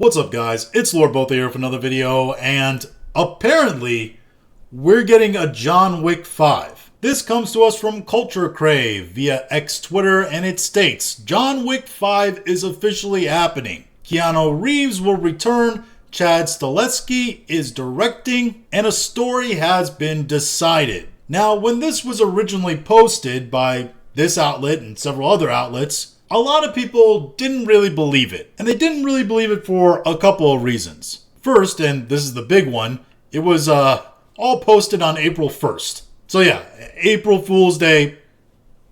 What's up, guys? It's Lord Botha here for another video, and apparently we're getting a John Wick 5. This comes to us from Culture Crave via X Twitter, and it states, John Wick 5 is officially happening. Keanu Reeves will return, Chad Stahelski is directing, and a story has been decided. Now, when this was originally posted by this outlet and several other outlets, a lot of people didn't really believe it. And they didn't really believe it for a couple of reasons. First, and this is the big one, it was all posted on April 1st. So yeah, April Fool's Day,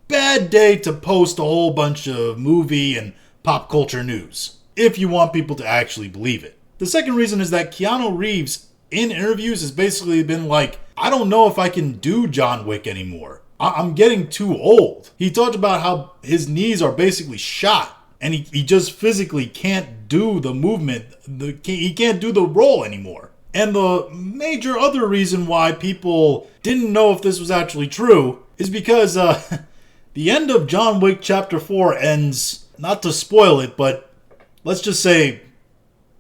bad day to post a whole bunch of movie and pop culture news, if you want people to actually believe it. The second reason is that Keanu Reeves, in interviews, has basically been like, I don't know if I can do John Wick anymore. I'm getting too old. He talked about how his knees are basically shot and he just physically can't do the movement. He can't do the role anymore. And the major other reason why people didn't know if this was actually true is because the end of John Wick Chapter 4 ends, not to spoil it, but let's just say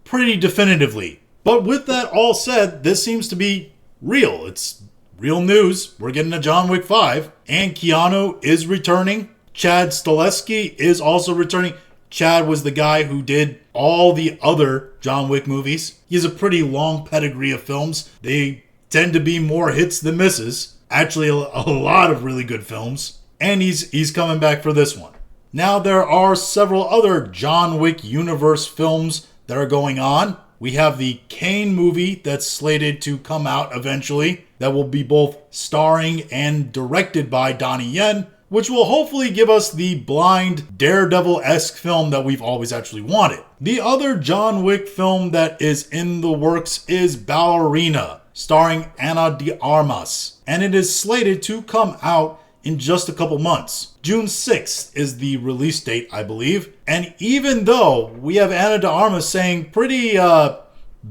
pretty definitively. But with that all said, this seems to be real. It's real news. We're getting a John Wick 5. And Keanu is returning. Chad Stahelski is also returning. Chad was the guy who did all the other John Wick movies. He has a pretty long pedigree of films. They tend to be more hits than misses. Actually, a lot of really good films. And he's coming back for this one. Now, there are several other John Wick universe films that are going on. We have the Kane movie that's slated to come out eventually that will be both starring and directed by Donnie Yen, which will hopefully give us the blind Daredevil-esque film that we've always actually wanted. The other John Wick film that is in the works is Ballerina, starring Ana de Armas, and it is slated to come out in just a couple months. June 6th is the release date, I believe. And even though we have Ana de Armas saying pretty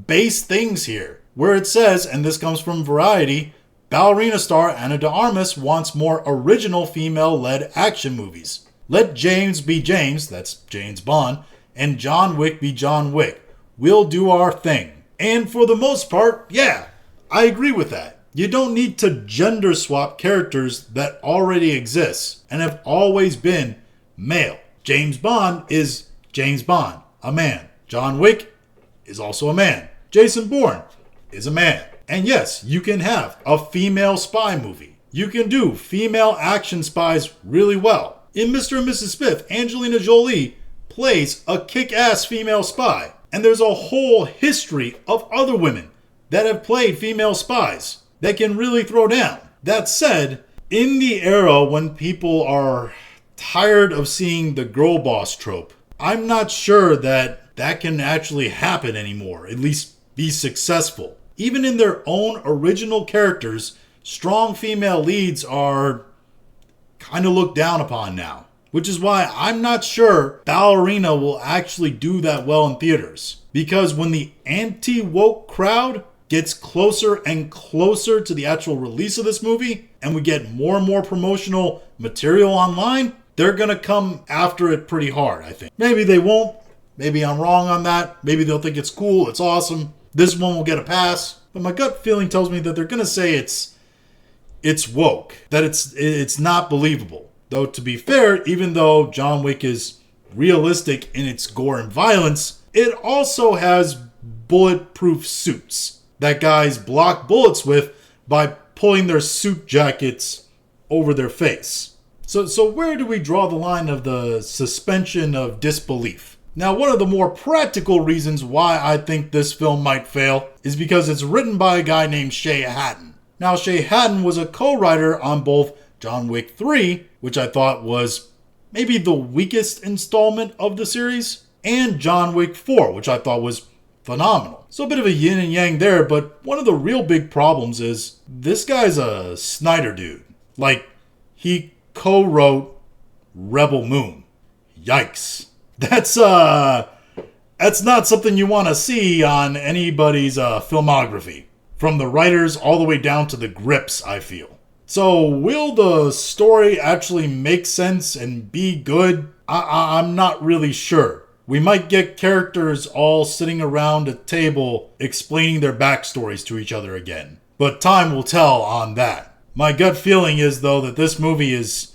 base things here, where it says, and this comes from Variety, Ballerina star Ana de Armas wants more original female-led action movies. Let James be James, that's James Bond, and John Wick be John Wick. We'll do our thing. And for the most part, yeah, I agree with that. You don't need to gender swap characters that already exist and have always been male. James Bond is James Bond, a man. John Wick is also a man. Jason Bourne is a man. And yes, you can have a female spy movie. You can do female action spies really well. In Mr. and Mrs. Smith, Angelina Jolie plays a kick-ass female spy. And there's a whole history of other women that have played female spies that can really throw down. That said, in the era when people are tired of seeing the girl boss trope, I'm not sure that that can actually happen anymore, at least be successful. Even in their own original characters, strong female leads are kind of looked down upon now. Which is why I'm not sure Ballerina will actually do that well in theaters. Because when the anti-woke crowd gets closer and closer to the actual release of this movie, and we get more and more promotional material online, they're going to come after it pretty hard, I think. Maybe they won't. Maybe I'm wrong on that. Maybe they'll think it's cool, it's awesome. This one will get a pass. But my gut feeling tells me that they're going to say it's woke, that it's not believable. Though, to be fair, even though John Wick is realistic in its gore and violence, it also has bulletproof suits that guys block bullets with by pulling their suit jackets over their face. So where do we draw the line of the suspension of disbelief? Now, one of the more practical reasons why I think this film might fail is because it's written by a guy named Shay Hatten. Now, Shay Hatten was a co-writer on both John Wick 3, which I thought was maybe the weakest installment of the series, and John Wick 4, which I thought was phenomenal. So a bit of a yin and yang there, but one of the real big problems is this guy's a Snyder dude. Like, he co-wrote Rebel Moon. Yikes. That's not something you want to see on anybody's filmography. From the writers all the way down to the grips, I feel. So will the story actually make sense and be good? I'm not really sure. We might get characters all sitting around a table explaining their backstories to each other again. But time will tell on that. My gut feeling is, though, that this movie is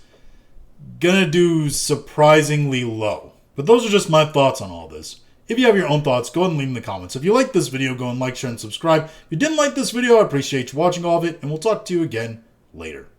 gonna do surprisingly low. But those are just my thoughts on all this. If you have your own thoughts, go ahead and leave them in the comments. If you liked this video, go and like, share, and subscribe. If you didn't like this video, I appreciate you watching all of it, and we'll talk to you again later.